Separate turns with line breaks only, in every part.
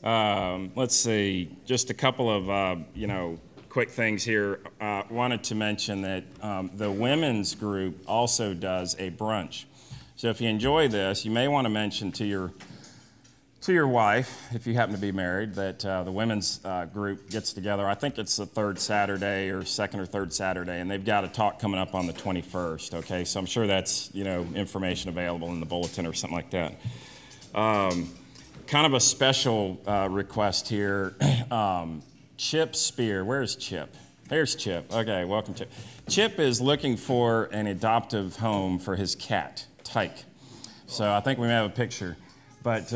Let's see, just a couple of, quick things here. Wanted to mention that the women's group also does a brunch. So if you enjoy this, you may want to mention to your wife, if you happen to be married, that the women's group gets together. I think it's the third Saturday or second or third Saturday, and they've got a talk coming up on the 21st, okay? So I'm sure that's, information available in the bulletin or something like that. Kind of a special request here. Chip Spear, where's Chip? There's Chip. Okay, welcome, Chip. Chip is looking for an adoptive home for his cat, Tyke. So I think we may have a picture. But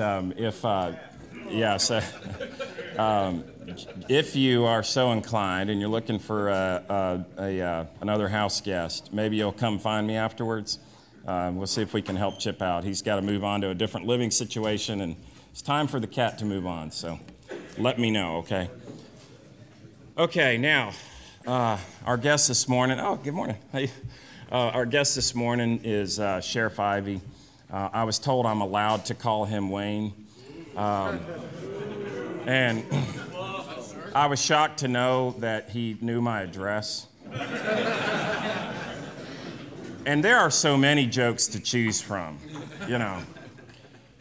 if you are so inclined and you're looking for another house guest, maybe you'll come find me afterwards. We'll see if we can help Chip out. He's got to move on to a different living situation, and it's time for the cat to move on, so let me know, okay? Okay, now, our guest this morning, good morning. Hey. Our guest this morning is Sheriff Ivey. I was told I'm allowed to call him Wayne. And I was shocked to know that he knew my address. And there are so many jokes to choose from,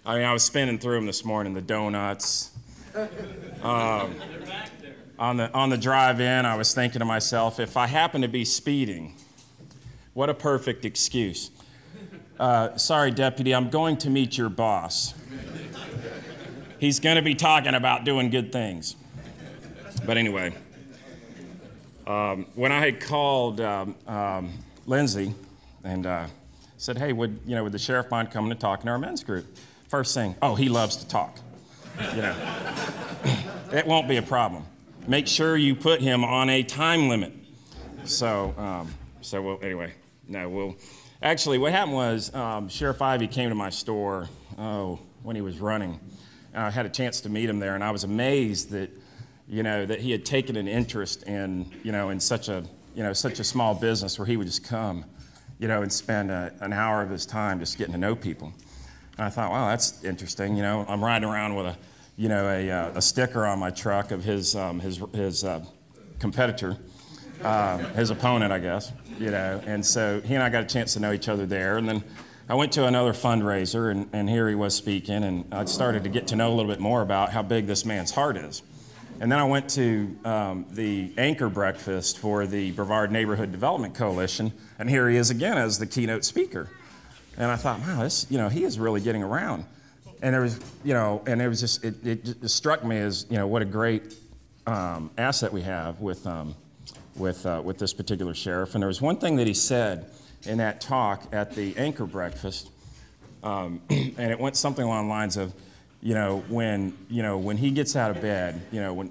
I was spinning through them this morning, the donuts. On the drive in, I was thinking to myself, if I happen to be speeding, what a perfect excuse. Sorry, Deputy, I'm going to meet your boss. He's going to be talking about doing good things. But anyway, when I had called Lindsay and said, hey, would the sheriff mind coming to talk in our men's group? First thing, he loves to talk. It won't be a problem. Make sure you put him on a time limit. Actually, what happened was Sheriff Ivey came to my store, when he was running. I had a chance to meet him there, and I was amazed that, that he had taken an interest in, in such a small business where he would just come, and spend an hour of his time just getting to know people. And I thought, wow, that's interesting. I'm riding around with a sticker on my truck of his competitor, his opponent, I guess, and so he and I got a chance to know each other there. And then I went to another fundraiser, and here he was speaking, and I started to get to know a little bit more about how big this man's heart is. And then I went to the anchor breakfast for the Brevard Neighborhood Development Coalition, and here he is again as the keynote speaker. And I thought, wow, this, he is really getting around. And there was, and it was just, it just struck me as, what a great asset we have with this particular sheriff. And there was one thing that he said in that talk at the anchor breakfast, and it went something along the lines of, when he gets out of bed,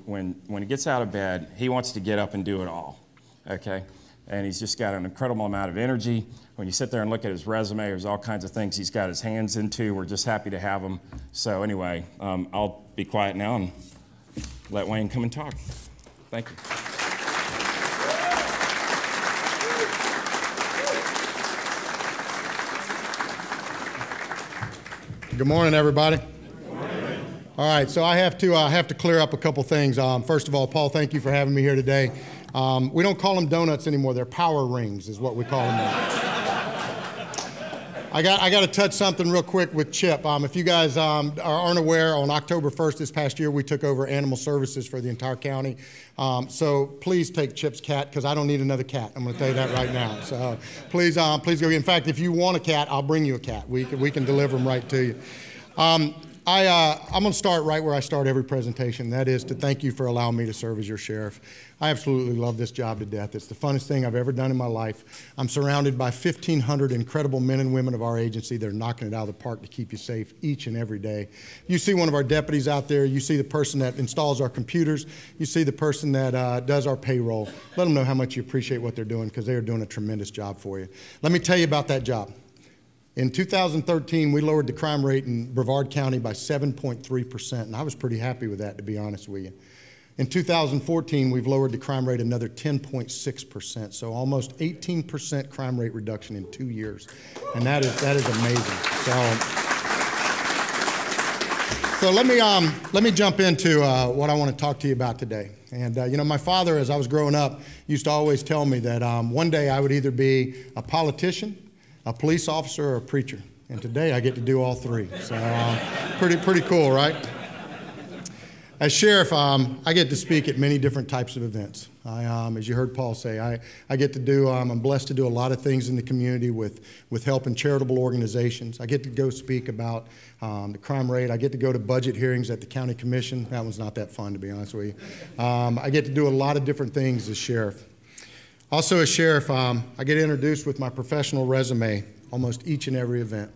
when he gets out of bed, he wants to get up and do it all, okay? And he's just got an incredible amount of energy. When you sit there and look at his resume, there's all kinds of things he's got his hands into. We're just happy to have him. So anyway, I'll be quiet now and let Wayne come and talk. Thank you.
Good morning, everybody. Good morning. All right, so I have to clear up a couple things. First of all, Paul, thank you for having me here today. We don't call them donuts anymore. They're power rings is what we call them now. I got to touch something real quick with Chip. If you guys aren't aware, on October 1st this past year, we took over animal services for the entire county. So please take Chip's cat, because I don't need another cat. I'm going to tell you that right now. So please go. In fact, if you want a cat, I'll bring you a cat. We can deliver them right to you. I'm going to start right where I start every presentation. That is to thank you for allowing me to serve as your sheriff. I absolutely love this job to death. It's the funnest thing I've ever done in my life. I'm surrounded by 1,500 incredible men and women of our agency that are knocking it out of the park to keep you safe each and every day. You see one of our deputies out there. You see the person that installs our computers. You see the person that does our payroll. Let them know how much you appreciate what they're doing, because they are doing a tremendous job for you. Let me tell you about that job. In 2013, we lowered the crime rate in Brevard County by 7.3%, and I was pretty happy with that, to be honest with you. In 2014, we've lowered the crime rate another 10.6%, so almost 18% crime rate reduction in 2 years, and that is amazing. So let me jump into what I want to talk to you about today. And my father, as I was growing up, used to always tell me that one day I would either be a politician, a police officer, or a preacher. And today I get to do all three. So pretty cool, right? As sheriff, I get to speak at many different types of events. As you heard Paul say, I get to do, I'm blessed to do a lot of things in the community with helping charitable organizations. I get to go speak about the crime rate. I get to go to budget hearings at the county commission. That one's not that fun, to be honest with you. I get to do a lot of different things as sheriff. Also as sheriff, I get introduced with my professional resume almost each and every event.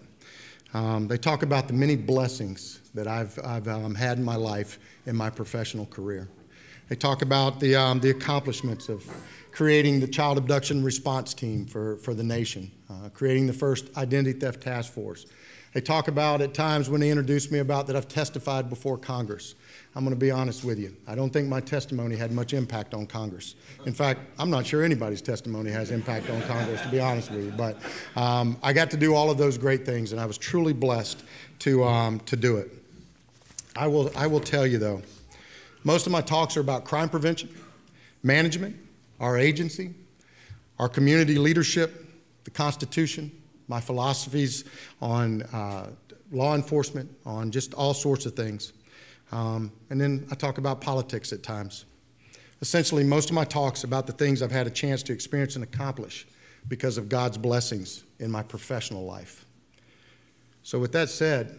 They talk about the many blessings that I've had in my life in my professional career. They talk about the accomplishments of creating the child abduction response team for the nation, creating the first identity theft task force. They talk about at times when they introduce me about that I've testified before Congress. I'm going to be honest with you. I don't think my testimony had much impact on Congress. In fact, I'm not sure anybody's testimony has impact on Congress, to be honest with you. But I got to do all of those great things, and I was truly blessed to do it. I will tell you, though, most of my talks are about crime prevention, management, our agency, our community leadership, the Constitution, my philosophies on law enforcement, on just all sorts of things. And then I talk about politics at times. Essentially, most of my talks about the things I've had a chance to experience and accomplish because of God's blessings in my professional life. So with that said,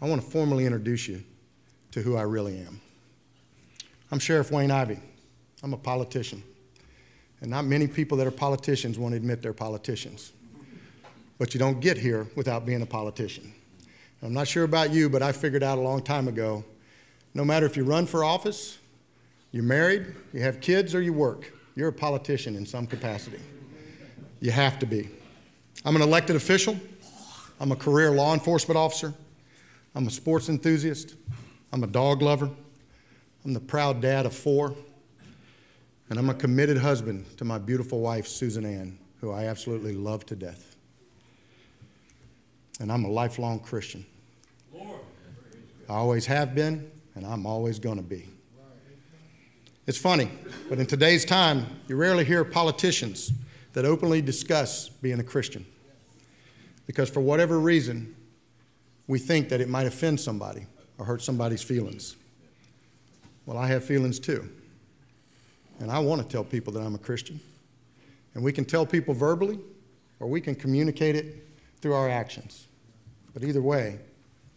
I want to formally introduce you to who I really am. I'm Sheriff Wayne Ivey. I'm a politician. And not many people that are politicians want to admit they're politicians. But you don't get here without being a politician. I'm not sure about you, but I figured out a long time ago, no matter if you run for office, you're married, you have kids, or you work, you're a politician in some capacity. You have to be. I'm an elected official. I'm a career law enforcement officer. I'm a sports enthusiast. I'm a dog lover. I'm the proud dad of 4. And I'm a committed husband to my beautiful wife, Susan Ann, who I absolutely love to death. And I'm a lifelong Christian. I always have been, and I'm always going to be. It's funny, but in today's time, you rarely hear politicians that openly discuss being a Christian. Because for whatever reason, we think that it might offend somebody or hurt somebody's feelings. Well, I have feelings too. And I want to tell people that I'm a Christian. And we can tell people verbally, or we can communicate it through our actions. But either way,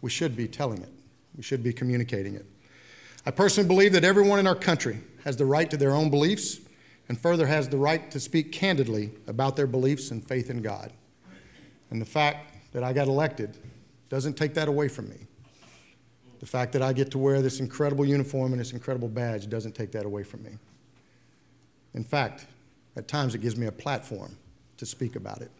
we should be telling it. We should be communicating it. I personally believe that everyone in our country has the right to their own beliefs, and further has the right to speak candidly about their beliefs and faith in God. And the fact that I got elected doesn't take that away from me. The fact that I get to wear this incredible uniform and this incredible badge doesn't take that away from me. In fact, at times it gives me a platform to speak about it.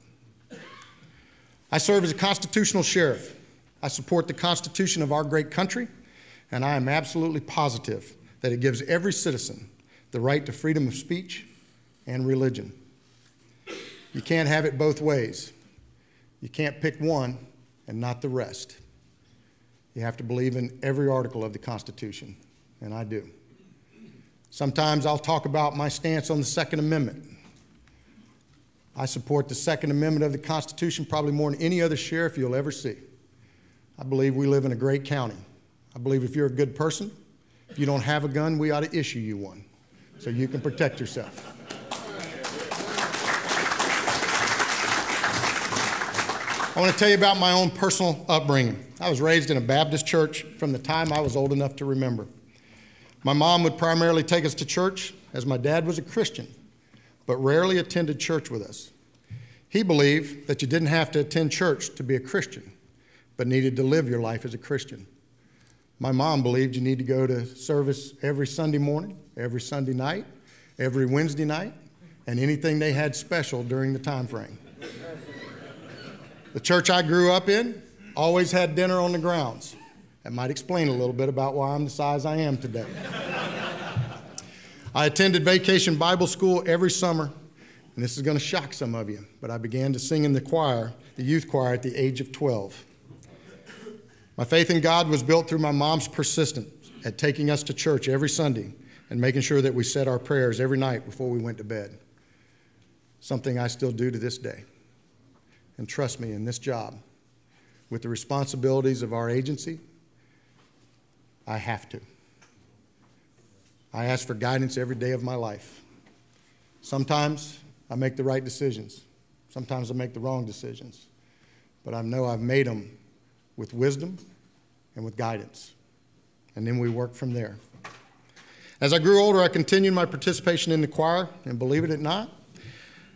I serve as a constitutional sheriff. I support the Constitution of our great country, and I am absolutely positive that it gives every citizen the right to freedom of speech and religion. You can't have it both ways. You can't pick one and not the rest. You have to believe in every article of the Constitution, and I do. Sometimes I'll talk about my stance on the Second Amendment. I support the Second Amendment of the Constitution probably more than any other sheriff you'll ever see. I believe we live in a great county. I believe if you're a good person, if you don't have a gun, we ought to issue you one so you can protect yourself. I want to tell you about my own personal upbringing. I was raised in a Baptist church from the time I was old enough to remember. My mom would primarily take us to church, as my dad was a Christian, but rarely attended church with us. He believed that you didn't have to attend church to be a Christian, but needed to live your life as a Christian. My mom believed you need to go to service every Sunday morning, every Sunday night, every Wednesday night, and anything they had special during the time frame. The church I grew up in always had dinner on the grounds. That might explain a little bit about why I'm the size I am today. I attended vacation Bible school every summer, and this is going to shock some of you, but I began to sing in the choir, the youth choir, at the age of 12. My faith in God was built through my mom's persistence at taking us to church every Sunday and making sure that we said our prayers every night before we went to bed. Something I still do to this day. And trust me, in this job, with the responsibilities of our agency, I have to. I ask for guidance every day of my life. Sometimes I make the right decisions. Sometimes I make the wrong decisions. But I know I've made them with wisdom and with guidance. And then we work from there. As I grew older, I continued my participation in the choir, and believe it or not,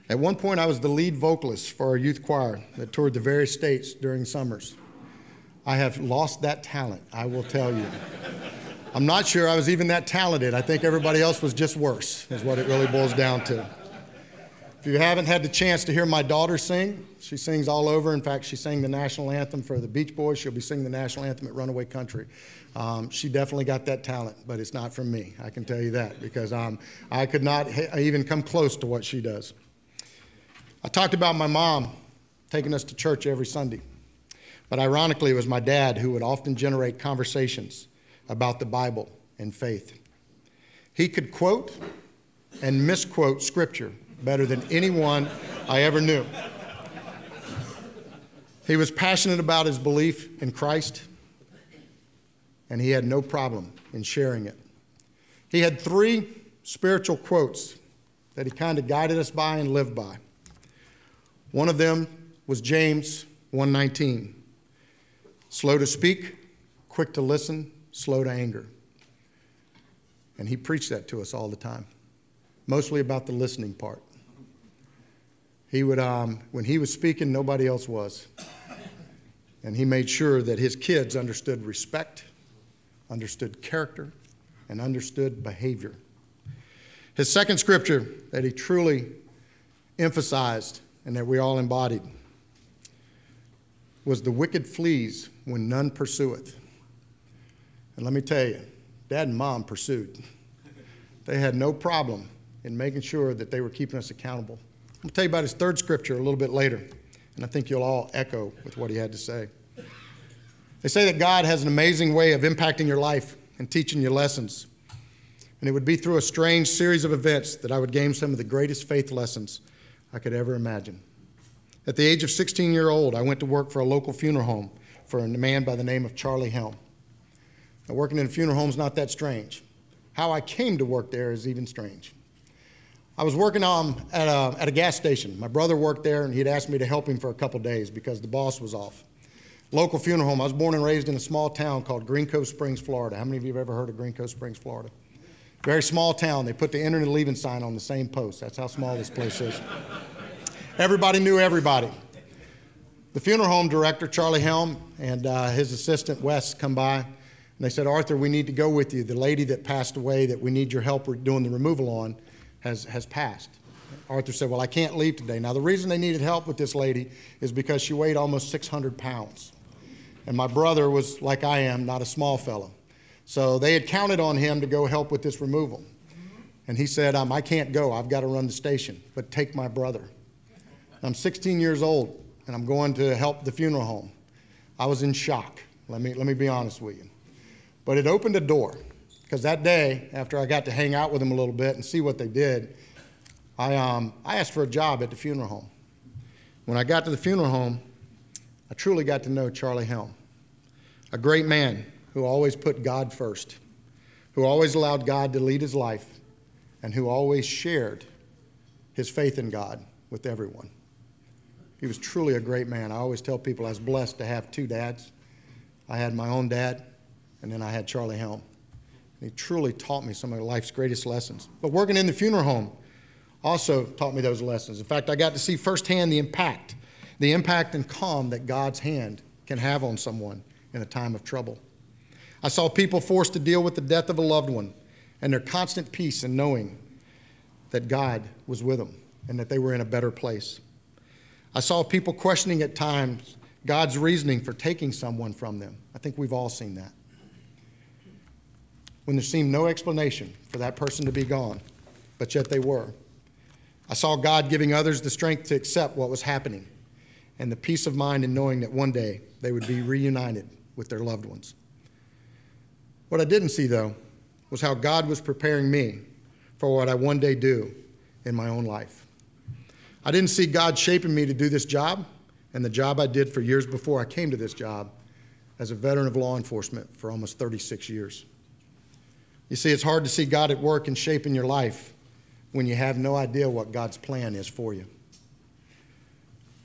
at one point I was the lead vocalist for our youth choir that toured the various states during summers. I have lost that talent, I will tell you. I'm not sure I was even that talented. I think everybody else was just worse, is what it really boils down to. If you haven't had the chance to hear my daughter sing, she sings all over. In fact, she sang the national anthem for the Beach Boys. She'll be singing the national anthem at Runaway Country. She definitely got that talent, but it's not from me. I can tell you that, because I could not even come close to what she does. I talked about my mom taking us to church every Sunday, but ironically, it was my dad who would often generate conversations about the Bible and faith. He could quote and misquote Scripture better than anyone I ever knew. He was passionate about his belief in Christ, and he had no problem in sharing it. He had 3 spiritual quotes that he kind of guided us by and lived by. One of them was James 1:19. Slow to speak, quick to listen, slow to anger. And he preached that to us all the time, mostly about the listening part. He would, when he was speaking, nobody else was. And he made sure that his kids understood respect, understood character, and understood behavior. His second scripture that he truly emphasized and that we all embodied was, "The wicked flees when none pursueth." And let me tell you, Dad and Mom pursued. They had no problem in making sure that they were keeping us accountable. I'm going to tell you about his third scripture a little bit later, and I think you'll all echo with what he had to say. They say that God has an amazing way of impacting your life and teaching you lessons. And it would be through a strange series of events that I would gain some of the greatest faith lessons I could ever imagine. At the age of 16-year-old, I went to work for a local funeral home for a man by the name of Charlie Helm. Now, working in a funeral home is not that strange. How I came to work there is even strange. I was working at a gas station. My brother worked there, and he'd asked me to help him for a couple days because the boss was off. Local funeral home. I was born and raised in a small town called Green Cove Springs, Florida. How many of you have ever heard of Green Cove Springs, Florida? Very small town. They put the enter and leaving sign on the same post. That's how small this place is. Everybody knew everybody. The funeral home director, Charlie Helm, and his assistant, Wes, come by, and they said, "Arthur, we need to go with you. The lady that passed away that we need your help doing the removal on has passed." Arthur said, "Well, I can't leave today." Now, the reason they needed help with this lady is because she weighed almost 600 pounds. And my brother was, like I am, not a small fellow. So they had counted on him to go help with this removal. And he said, "I can't go. I've got to run the station, but take my brother." I'm 16 years old, and I'm going to help the funeral home. I was in shock. Let me be honest with you. But it opened a door, because that day, after I got to hang out with them a little bit and see what they did, I asked for a job at the funeral home. When I got to the funeral home, I truly got to know Charlie Helm, a great man who always put God first, who always allowed God to lead his life, and who always shared his faith in God with everyone. He was truly a great man. I always tell people I was blessed to have 2 dads. I had my own dad, and then I had Charlie Helm. He truly taught me some of life's greatest lessons. But working in the funeral home also taught me those lessons. In fact, I got to see firsthand the impact and calm that God's hand can have on someone in a time of trouble. I saw people forced to deal with the death of a loved one and their constant peace in knowing that God was with them and that they were in a better place. I saw people questioning at times God's reasoning for taking someone from them. I think we've all seen that. When there seemed no explanation for that person to be gone, but yet they were. I saw God giving others the strength to accept what was happening and the peace of mind in knowing that one day they would be reunited with their loved ones. What I didn't see, though, was how God was preparing me for what I one day do in my own life. I didn't see God shaping me to do this job and the job I did for years before I came to this job as a veteran of law enforcement for almost 36 years. You see, it's hard to see God at work and shaping your life when you have no idea what God's plan is for you.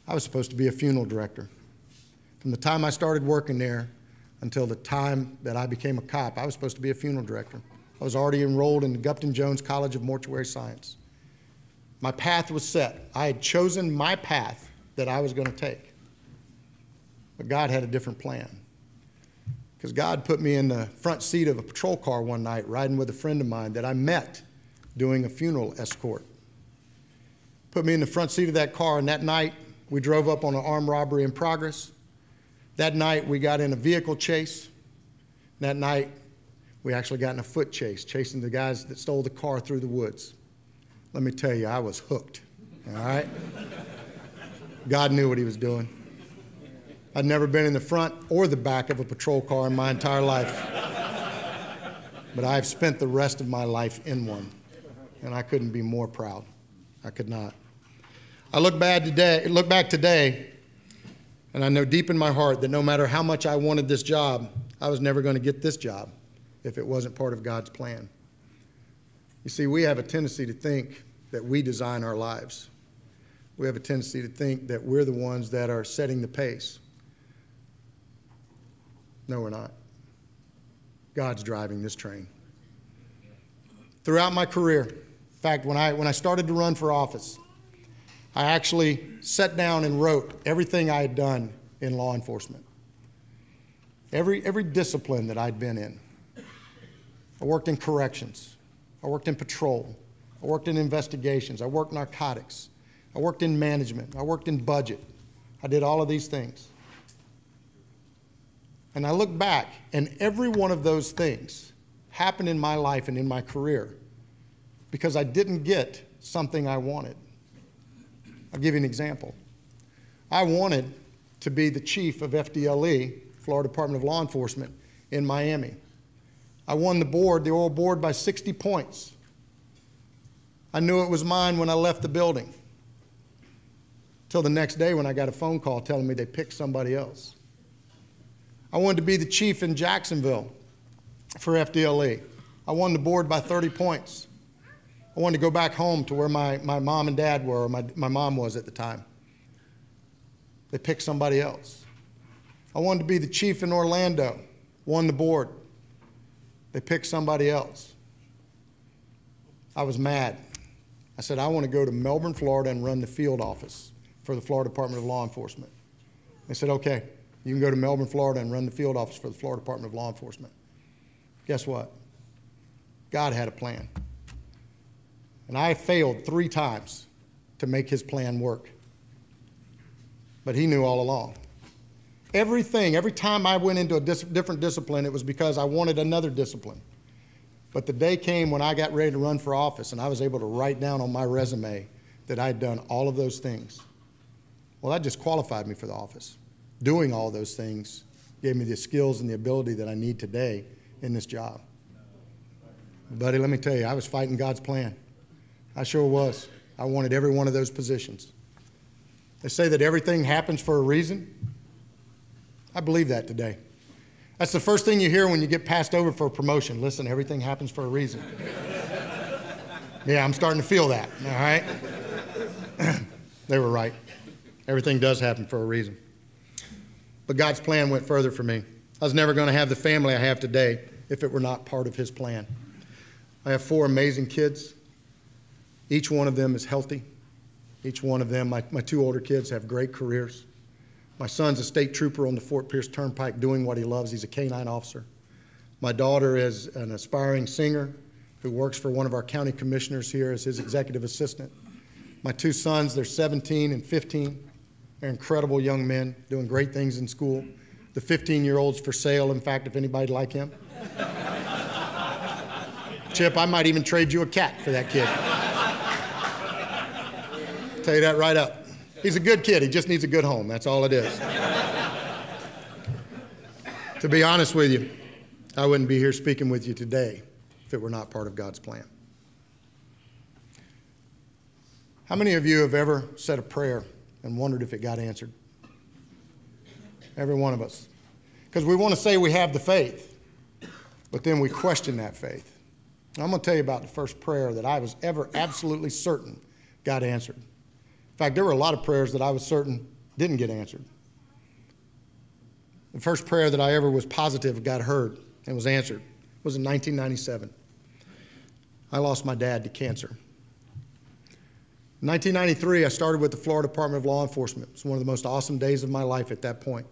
I was supposed to be a funeral director. From the time I started working there until the time that I became a cop, I was supposed to be a funeral director. I was already enrolled in the Gupton-Jones College of Mortuary Science. My path was set. I had chosen my path that I was going to take. But God had a different plan. Because God put me in the front seat of a patrol car one night riding with a friend of mine that I met doing a funeral escort. Put me in the front seat of that car, and that night we drove up on an armed robbery in progress. That night we got in a vehicle chase. That night we actually got in a foot chase, chasing the guys that stole the car through the woods. Let me tell you, I was hooked, all right? God knew what he was doing. I'd never been in the front or the back of a patrol car in my entire life. But I have spent the rest of my life in one, and I couldn't be more proud. I could not. I look back today, and I know deep in my heart that no matter how much I wanted this job, I was never going to get this job if it wasn't part of God's plan. You see, we have a tendency to think that we design our lives. We have a tendency to think that we're the ones that are setting the pace. No, we're not. God's driving this train. Throughout my career, in fact, when I started to run for office, I actually sat down and wrote everything I had done in law enforcement. Every discipline that I'd been in. I worked in corrections. I worked in patrol. I worked in investigations. I worked narcotics. I worked in management. I worked in budget. I did all of these things. And I look back, and every one of those things happened in my life and in my career because I didn't get something I wanted. I'll give you an example. I wanted to be the chief of FDLE, Florida Department of Law Enforcement, in Miami. I won the oral board by 60 points. I knew it was mine when I left the building. Till the next day when I got a phone call telling me they picked somebody else. I wanted to be the chief in Jacksonville for FDLE. I won the board by 30 points. I wanted to go back home to where my mom and dad were, or my mom was at the time. They picked somebody else. I wanted to be the chief in Orlando, won the board. They picked somebody else. I was mad. I said, I want to go to Melbourne, Florida and run the field office for the Florida Department of Law Enforcement. They said, okay, you can go to Melbourne, Florida and run the field office for the Florida Department of Law Enforcement. Guess what? God had a plan. And I failed 3 times to make his plan work. But he knew all along. Every time I went into a different discipline, it was because I wanted another discipline. But the day came when I got ready to run for office and I was able to write down on my resume that I'd done all of those things. Well, that just qualified me for the office. Doing all those things gave me the skills and the ability that I need today in this job. Buddy, let me tell you, I was fighting God's plan. I sure was. I wanted every one of those positions. They say that everything happens for a reason. I believe that today. That's the first thing you hear when you get passed over for a promotion. Listen, everything happens for a reason. Yeah, I'm starting to feel that, all right? They were right. Everything does happen for a reason. But God's plan went further for me. I was never going to have the family I have today if it were not part of his plan. I have 4 amazing kids. Each one of them is healthy. Each one of them, my 2 older kids, have great careers. My son's a state trooper on the Fort Pierce Turnpike doing what he loves. He's a K-9 officer. My daughter is an aspiring singer who works for one of our county commissioners here as his executive assistant. My 2 sons, they're 17 and 15. They're incredible young men doing great things in school. The 15-year-old's for sale, in fact, if anybody'd like him. Chip, I might even trade you a cat for that kid. Tell you that right up. He's a good kid. He just needs a good home. That's all it is. To be honest with you, I wouldn't be here speaking with you today if it were not part of God's plan. How many of you have ever said a prayer and wondered if it got answered? Every one of us. Because we want to say we have the faith, but then we question that faith. I'm going to tell you about the first prayer that I was ever absolutely certain got answered. In fact, there were a lot of prayers that I was certain didn't get answered. The first prayer that I ever was positive got heard and was answered was in 1997. I lost my dad to cancer. In 1993, I started with the Florida Department of Law Enforcement. It was one of the most awesome days of my life at that point.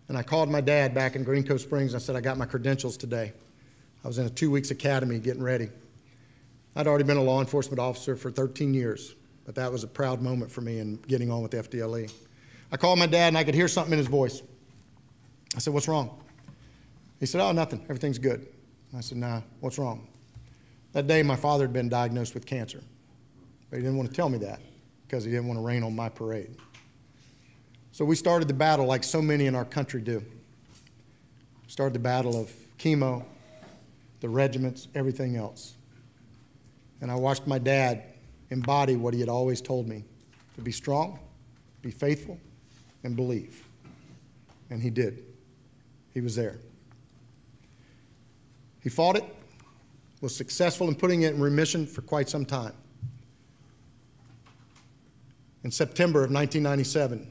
And I called my dad back in Green Cove Springs. And I said, I got my credentials today. I was in a 2-week academy getting ready. I'd already been a law enforcement officer for 13 years, but that was a proud moment for me in getting on with the FDLE. I called my dad, and I could hear something in his voice. I said, what's wrong? He said, oh, nothing. Everything's good. I said, nah, what's wrong? That day, my father had been diagnosed with cancer, but he didn't want to tell me that because he didn't want to rain on my parade. So we started the battle like so many in our country do. Started the battle of chemo, the regiments, everything else. And I watched my dad embody what he had always told me, to be strong, be faithful, and believe. And he did. He was there. He fought it, was successful in putting it in remission for quite some time. In September of 1997,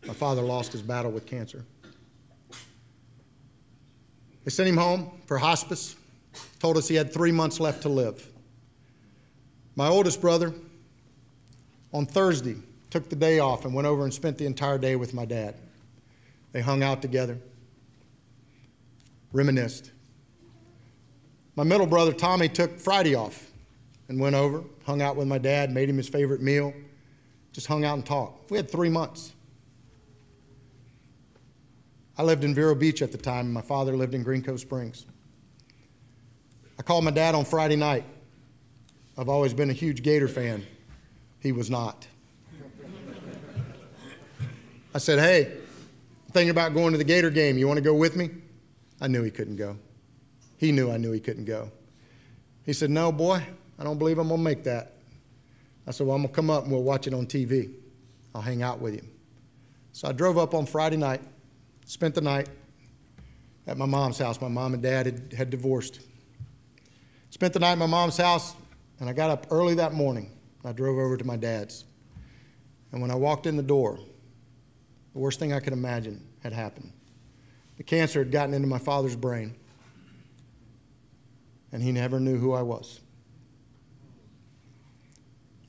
my father lost his battle with cancer. They sent him home for hospice, told us he had 3 months left to live. My oldest brother, on Thursday, took the day off and went over and spent the entire day with my dad. They hung out together, reminisced. My middle brother, Tommy, took Friday off and went over, hung out with my dad, made him his favorite meal, just hung out and talked. We had 3 months. I lived in Vero Beach at the time, and my father lived in Green Cove Springs. I called my dad on Friday night. I've always been a huge Gator fan. He was not. I said, hey, I'm thinking about going to the Gator game. You want to go with me? I knew he couldn't go. He knew I knew he couldn't go. He said, no, boy, I don't believe I'm going to make that. I said, well, I'm going to come up and we'll watch it on TV. I'll hang out with you. So I drove up on Friday night, spent the night at my mom's house. My mom and dad had divorced. Spent the night at my mom's house, and I got up early that morning. I drove over to my dad's. And when I walked in the door, the worst thing I could imagine had happened. The cancer had gotten into my father's brain, and he never knew who I was.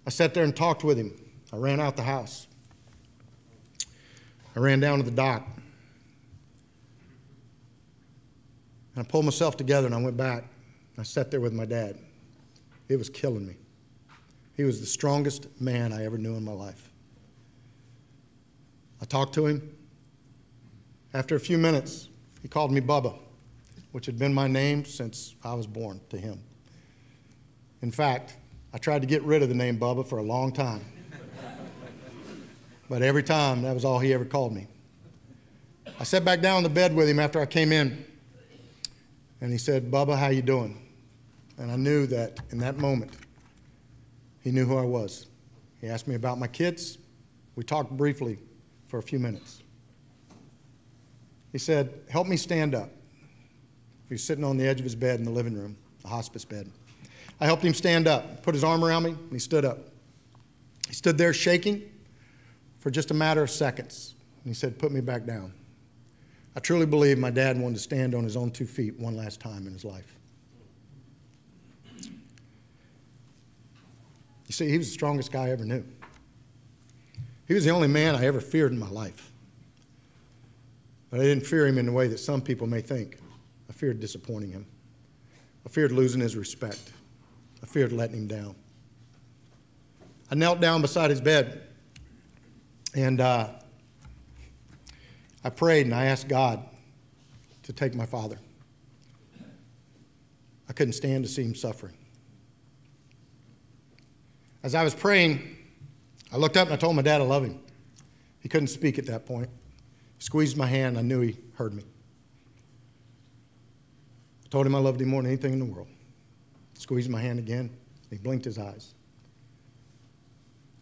I sat there and talked with him. I ran out the house. I ran down to the dock. And I pulled myself together and I went back. I sat there with my dad. It was killing me. He was the strongest man I ever knew in my life. I talked to him. After a few minutes, he called me Bubba, which had been my name since I was born to him. In fact, I tried to get rid of the name Bubba for a long time. But every time, that was all he ever called me. I sat back down on the bed with him after I came in, and he said, Bubba, how you doing? And I knew that in that moment, he knew who I was. He asked me about my kids. We talked briefly for a few minutes. He said, help me stand up. He was sitting on the edge of his bed in the living room, the hospice bed. I helped him stand up, put his arm around me, and he stood up. He stood there shaking for just a matter of seconds. And he said, put me back down. I truly believe my dad wanted to stand on his own 2 feet one last time in his life. You see, he was the strongest guy I ever knew. He was the only man I ever feared in my life. But I didn't fear him in the way that some people may think. I feared disappointing him. I feared losing his respect. I feared letting him down. I knelt down beside his bed, and I prayed and I asked God to take my father. I couldn't stand to see him suffering. As I was praying, I looked up and I told my dad I love him. He couldn't speak at that point. He squeezed my hand. I knew he heard. heard me. I told him I loved him more than anything in the world. Squeezed my hand again. He blinked his eyes.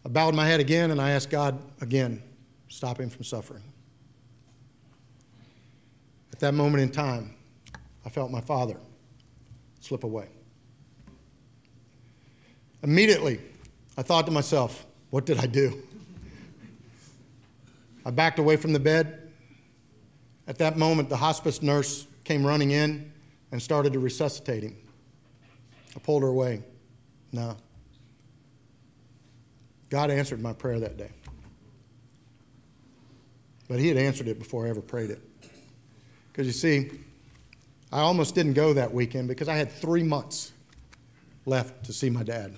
I bowed my head again, and I asked God again, stop him from suffering. At that moment in time, I felt my father slip away. Immediately, I thought to myself, what did I do? I backed away from the bed. At that moment, the hospice nurse came running in and started to resuscitate him. I pulled her away. No. God answered my prayer that day. But he had answered it before I ever prayed it. Because you see, I almost didn't go that weekend because I had 3 months left to see my dad.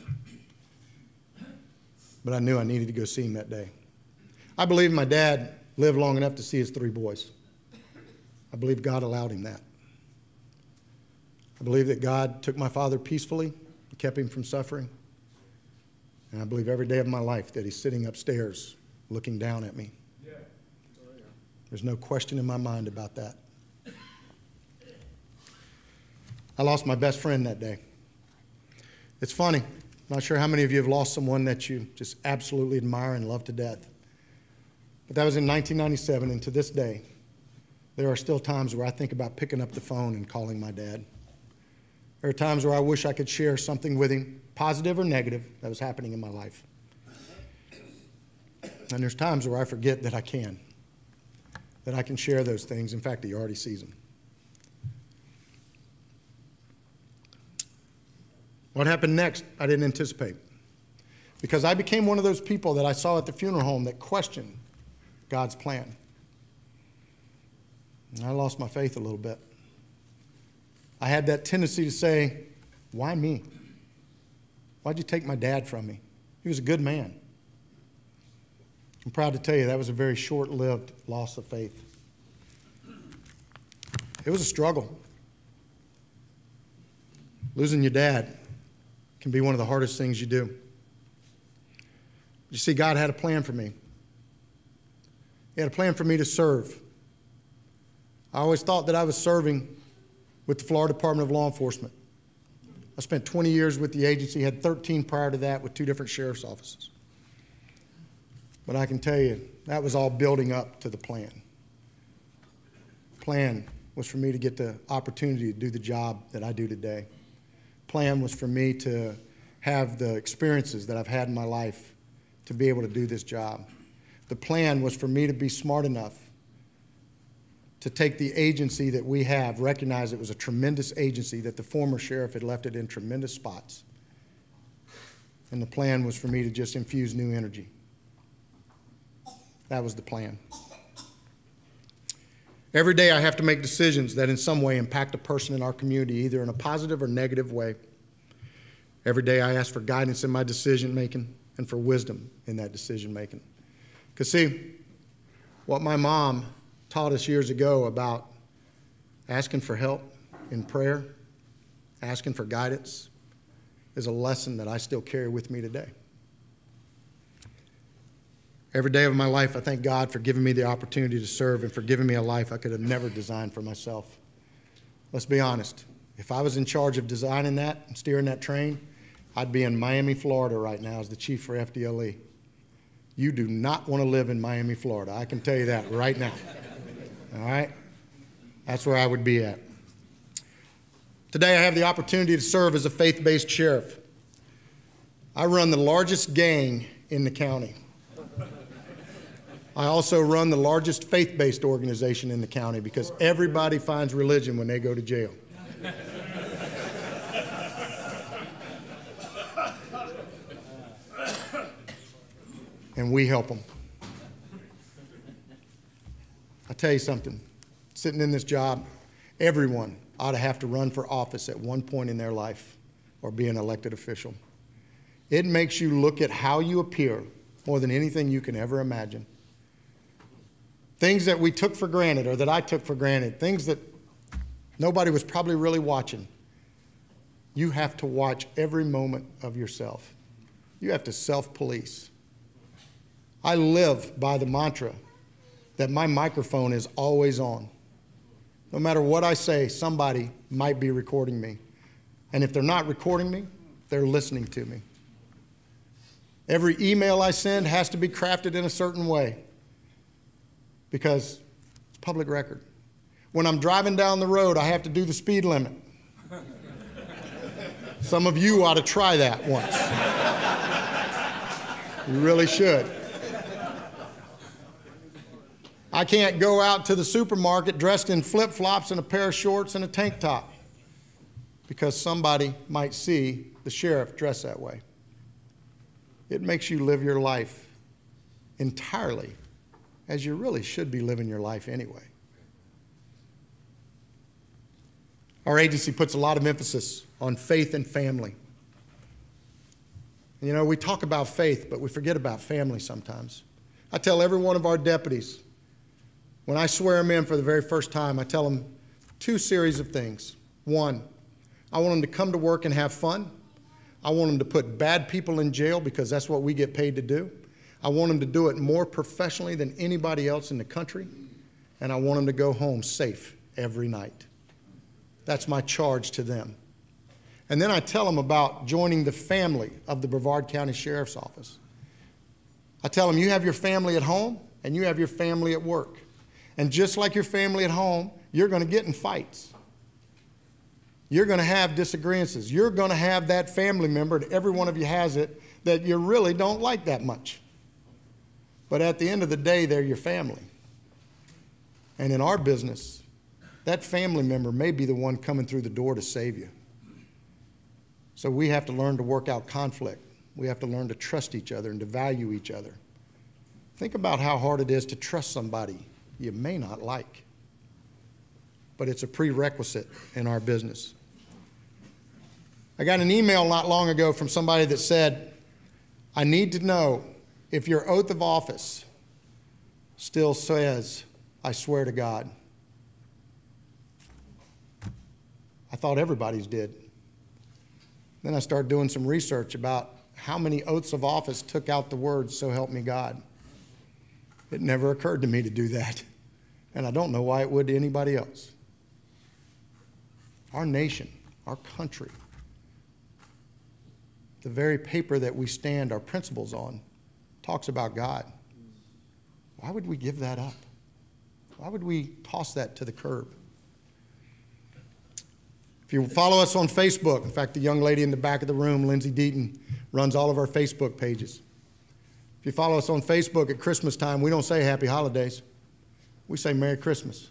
But I knew I needed to go see him that day. I believe my dad lived long enough to see his 3 boys. I believe God allowed him that. I believe that God took my father peacefully and kept him from suffering. And I believe every day of my life that he's sitting upstairs looking down at me. There's no question in my mind about that. I lost my best friend that day. It's funny. I'm not sure how many of you have lost someone that you just absolutely admire and love to death. But that was in 1997, and to this day, there are still times where I think about picking up the phone and calling my dad. There are times where I wish I could share something with him, positive or negative, that was happening in my life. And there's times where I forget that I can share those things. In fact, he already sees them. What happened next, I didn't anticipate. Because I became one of those people that I saw at the funeral home that questioned God's plan. And I lost my faith a little bit. I had that tendency to say, why me? Why'd you take my dad from me? He was a good man. I'm proud to tell you that was a very short-lived loss of faith. It was a struggle. Losing your dad can be one of the hardest things you do. You see, God had a plan for me. He had a plan for me to serve. I always thought that I was serving with the Florida Department of Law Enforcement. I spent 20 years with the agency, had 13 prior to that with 2 different sheriff's offices. But I can tell you, that was all building up to the plan. The plan was for me to get the opportunity to do the job that I do today. The plan was for me to have the experiences that I've had in my life to be able to do this job. The plan was for me to be smart enough to take the agency that we have, recognize it was a tremendous agency, that the former sheriff had left it in tremendous spots. And the plan was for me to just infuse new energy. That was the plan. Every day I have to make decisions that in some way impact a person in our community, either in a positive or negative way. Every day I ask for guidance in my decision making and for wisdom in that decision making. Because see, what my mom taught us years ago about asking for help in prayer, asking for guidance, is a lesson that I still carry with me today. Every day of my life, I thank God for giving me the opportunity to serve and for giving me a life I could have never designed for myself. Let's be honest. If I was in charge of designing that and steering that train, I'd be in Miami, Florida right now as the chief for FDLE. You do not want to live in Miami, Florida. I can tell you that right now. All right? That's where I would be at. Today I have the opportunity to serve as a faith-based sheriff. I run the largest gang in the county. I also run the largest faith-based organization in the county because everybody finds religion when they go to jail. And we help them. I'll tell you something. Sitting in this job, everyone ought to have to run for office at one point in their life or be an elected official. It makes you look at how you appear more than anything you can ever imagine. Things that we took for granted or that I took for granted, things that nobody was probably really watching. You have to watch every moment of yourself. You have to self-police. I live by the mantra that my microphone is always on. No matter what I say, somebody might be recording me. And if they're not recording me, they're listening to me. Every email I send has to be crafted in a certain way because it's public record. When I'm driving down the road, I have to do the speed limit. Some of you ought to try that once. You really should. I can't go out to the supermarket dressed in flip-flops and a pair of shorts and a tank top because somebody might see the sheriff dressed that way. It makes you live your life entirely as you really should be living your life anyway. Our agency puts a lot of emphasis on faith and family. You know, we talk about faith, but we forget about family sometimes. I tell every one of our deputies, when I swear them in for the very first time, I tell them two series of things. One, I want them to come to work and have fun. I want them to put bad people in jail because that's what we get paid to do. I want them to do it more professionally than anybody else in the country. And I want them to go home safe every night. That's my charge to them. And then I tell them about joining the family of the Brevard County Sheriff's Office. I tell them you have your family at home and you have your family at work. And just like your family at home, you're going to get in fights. You're going to have disagreements. You're going to have that family member, and every one of you has it, that you really don't like that much. But at the end of the day, they're your family. And in our business, that family member may be the one coming through the door to save you. So we have to learn to work out conflict. We have to learn to trust each other and to value each other. Think about how hard it is to trust somebody you may not like. But it's a prerequisite in our business. I got an email not long ago from somebody that said, I need to know if your oath of office still says, I swear to God. I thought everybody's did. Then I started doing some research about how many oaths of office took out the words, so help me God. It never occurred to me to do that. And I don't know why it would to anybody else. Our nation, our country, the very paper that we stand our principles on talks about God. Why would we give that up? Why would we toss that to the curb? If you follow us on Facebook, in fact, the young lady in the back of the room, Lindsay Deaton, runs all of our Facebook pages. If you follow us on Facebook at Christmas time, we don't say Happy Holidays. We say Merry Christmas.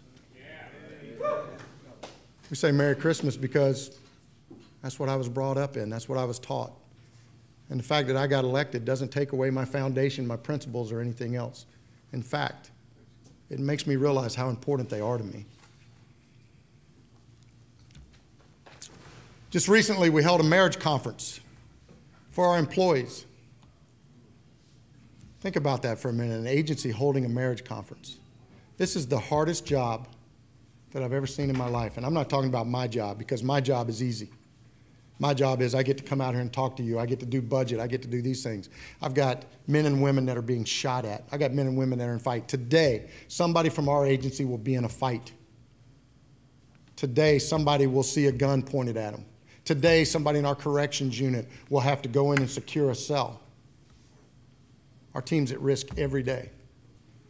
We say Merry Christmas because that's what I was brought up in. That's what I was taught. And the fact that I got elected doesn't take away my foundation, my principles, or anything else. In fact, it makes me realize how important they are to me. Just recently, we held a marriage conference for our employees. Think about that for a minute, an agency holding a marriage conference. This is the hardest job that I've ever seen in my life. And I'm not talking about my job, because my job is easy. My job is I get to come out here and talk to you. I get to do budget. I get to do these things. I've got men and women that are being shot at. I got men and women that are in fight. Today, somebody from our agency will be in a fight. Today, somebody will see a gun pointed at them. Today, somebody in our corrections unit will have to go in and secure a cell. Our team's at risk every day.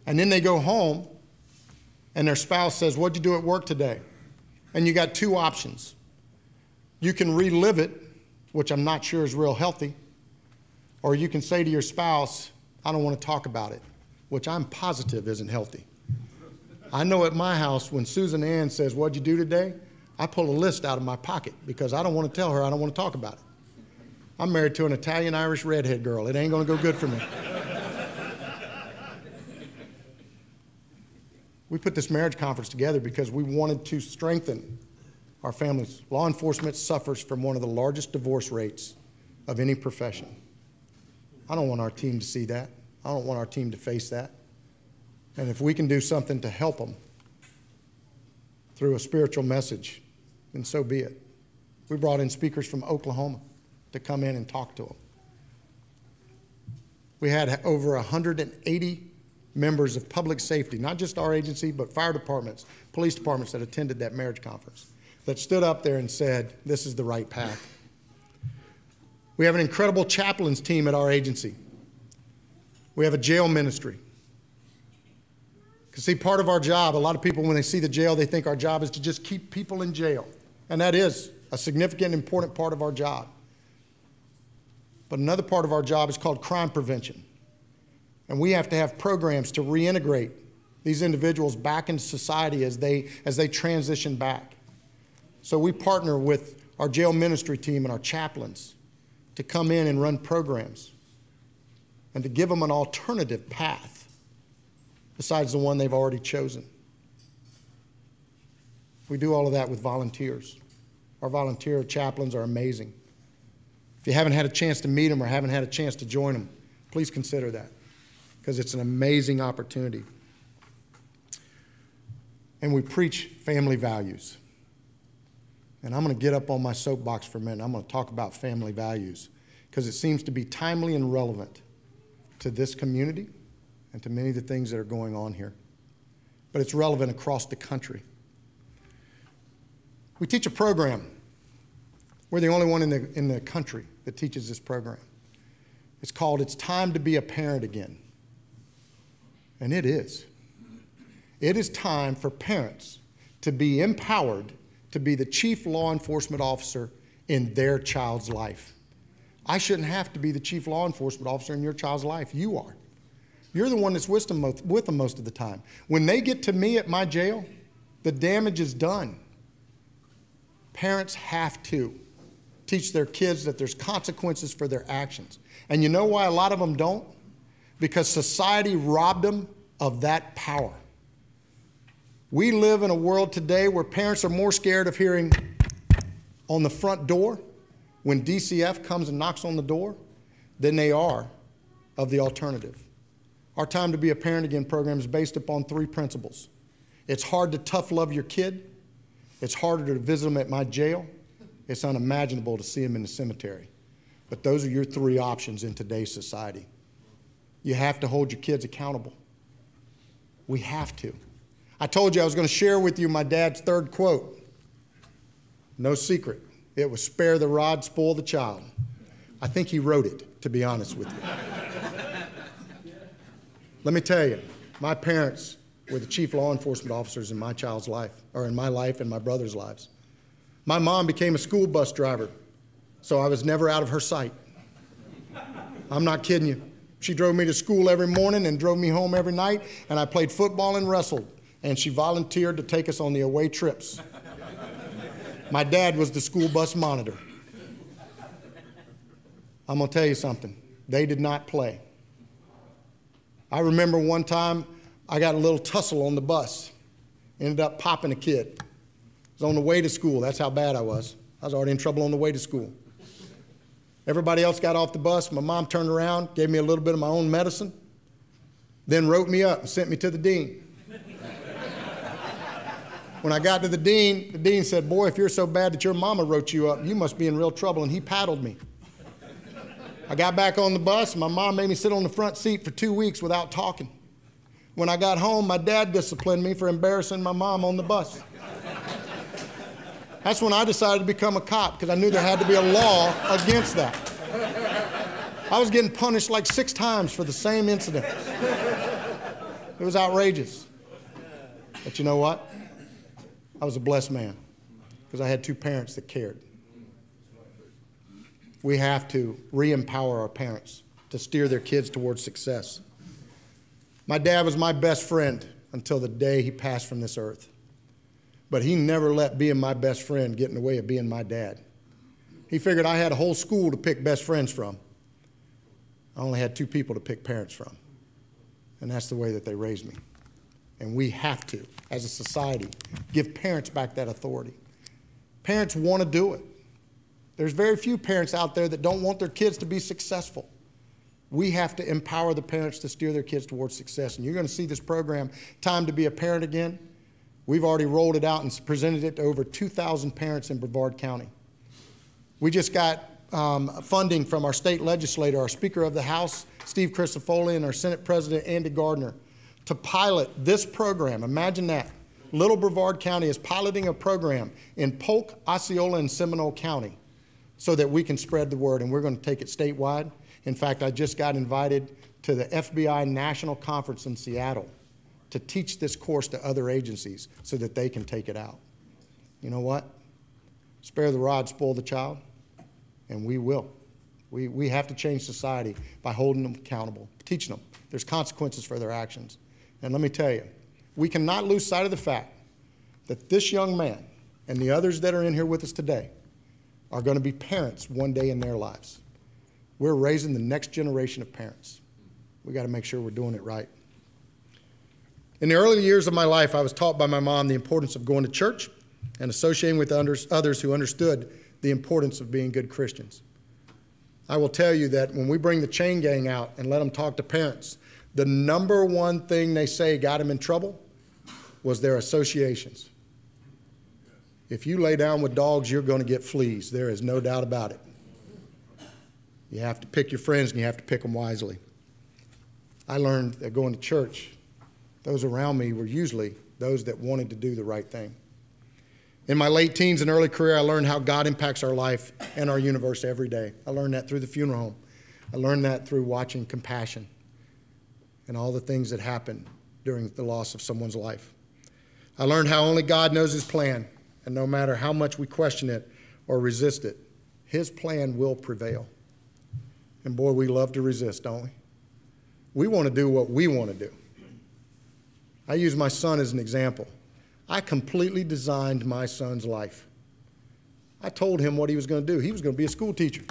And then they go home, and their spouse says, what'd you do at work today? And you got two options. You can relive it, which I'm not sure is real healthy, or you can say to your spouse, I don't want to talk about it, which I'm positive isn't healthy. I know at my house, when Susan Ann says, what'd you do today? I pull a list out of my pocket because I don't want to tell her I don't want to talk about it. I'm married to an Italian-Irish redhead girl. It ain't going to go good for me. We put this marriage conference together because we wanted to strengthen our families. Law enforcement suffers from one of the largest divorce rates of any profession. I don't want our team to see that. I don't want our team to face that. And if we can do something to help them through a spiritual message, then so be it. We brought in speakers from Oklahoma to come in and talk to them. We had over 180 members of public safety, not just our agency, but fire departments, police departments that attended that marriage conference, that stood up there and said, this is the right path. We have an incredible chaplains team at our agency. We have a jail ministry. Because see, part of our job, a lot of people when they see the jail, they think our job is to just keep people in jail. And that is a significant, important part of our job. But another part of our job is called crime prevention. And we have to have programs to reintegrate these individuals back into society as they transition back. So we partner with our jail ministry team and our chaplains to come in and run programs and to give them an alternative path besides the one they've already chosen. We do all of that with volunteers. Our volunteer chaplains are amazing. If you haven't had a chance to meet them or haven't had a chance to join them, please consider that, because it's an amazing opportunity. And we preach family values. And I'm going to get up on my soapbox for a minute. I'm going to talk about family values because it seems to be timely and relevant to this community and to many of the things that are going on here. But it's relevant across the country. We teach a program. We're the only one in the country that teaches this program. It's called It's Time to Be a Parent Again. And it is. It is time for parents to be empowered to be the chief law enforcement officer in their child's life. I shouldn't have to be the chief law enforcement officer in your child's life. You are. You're the one that's with them most of the time. When they get to me at my jail, the damage is done. Parents have to teach their kids that there's consequences for their actions. And you know why a lot of them don't? Because society robbed them of that power. We live in a world today where parents are more scared of hearing on the front door when DCF comes and knocks on the door than they are of the alternative. Our Time to Be a Parent Again program is based upon 3 principles. It's hard to tough love your kid. It's harder to visit them at my jail. It's unimaginable to see them in the cemetery. But those are your 3 options in today's society. You have to hold your kids accountable. We have to. I told you I was going to share with you my dad's 3rd quote. No secret. It was spare the rod, spoil the child. I think he wrote it, to be honest with you. Let me tell you, my parents were the chief law enforcement officers in my child's life, or in my life and my brother's lives. My mom became a school bus driver, so I was never out of her sight. I'm not kidding you. She drove me to school every morning and drove me home every night, and I played football and wrestled, and she volunteered to take us on the away trips. My dad was the school bus monitor. I'm going to tell you something. They did not play. I remember one time I got a little tussle on the bus. Ended up popping a kid. I was on the way to school. That's how bad I was. I was already in trouble on the way to school. Everybody else got off the bus. My mom turned around, gave me a little bit of my own medicine, then wrote me up and sent me to the dean. When I got to the dean said, "Boy, if you're so bad that your mama wrote you up, you must be in real trouble," and he paddled me. I got back on the bus. My mom made me sit on the front seat for 2 weeks without talking. When I got home, my dad disciplined me for embarrassing my mom on the bus. That's when I decided to become a cop, because I knew there had to be a law against that. I was getting punished like 6 times for the same incident. It was outrageous. But you know what? I was a blessed man, because I had 2 parents that cared. We have to re-empower our parents to steer their kids towards success. My dad was my best friend until the day he passed from this earth. But he never let being my best friend get in the way of being my dad. He figured I had a whole school to pick best friends from. I only had 2 people to pick parents from. And that's the way that they raised me. And we have to, as a society, give parents back that authority. Parents want to do it. There's very few parents out there that don't want their kids to be successful. We have to empower the parents to steer their kids towards success. And you're going to see this program, Time to Be a Parent Again. We've already rolled it out and presented it to over 2,000 parents in Brevard County. We just got funding from our state legislator, our Speaker of the House, Steve Crisafulli, and our Senate President, Andy Gardner, to pilot this program. Imagine that. Little Brevard County is piloting a program in Polk, Osceola, and Seminole County so that we can spread the word, and we're going to take it statewide. In fact, I just got invited to the FBI National Conference in Seattle to teach this course to other agencies so that they can take it out. You know what? Spare the rod, spoil the child, and we will. We have to change society by holding them accountable, teaching them. There's consequences for their actions. And let me tell you, we cannot lose sight of the fact that this young man and the others that are in here with us today are going to be parents one day in their lives. We're raising the next generation of parents. We got to make sure we're doing it right. In the early years of my life, I was taught by my mom the importance of going to church and associating with others who understood the importance of being good Christians. I will tell you that when we bring the chain gang out and let them talk to parents, the number one thing they say got them in trouble was their associations. If you lay down with dogs, you're going to get fleas. There is no doubt about it. You have to pick your friends, and you have to pick them wisely. I learned that going to church, those around me were usually those that wanted to do the right thing. In my late teens and early career, I learned how God impacts our life and our universe every day. I learned that through the funeral home. I learned that through watching compassion and all the things that happen during the loss of someone's life. I learned how only God knows his plan, and no matter how much we question it or resist it, his plan will prevail. And boy, we love to resist, don't we? We want to do what we want to do. I use my son as an example. I completely designed my son's life. I told him what he was going to do. He was going to be a school teacher.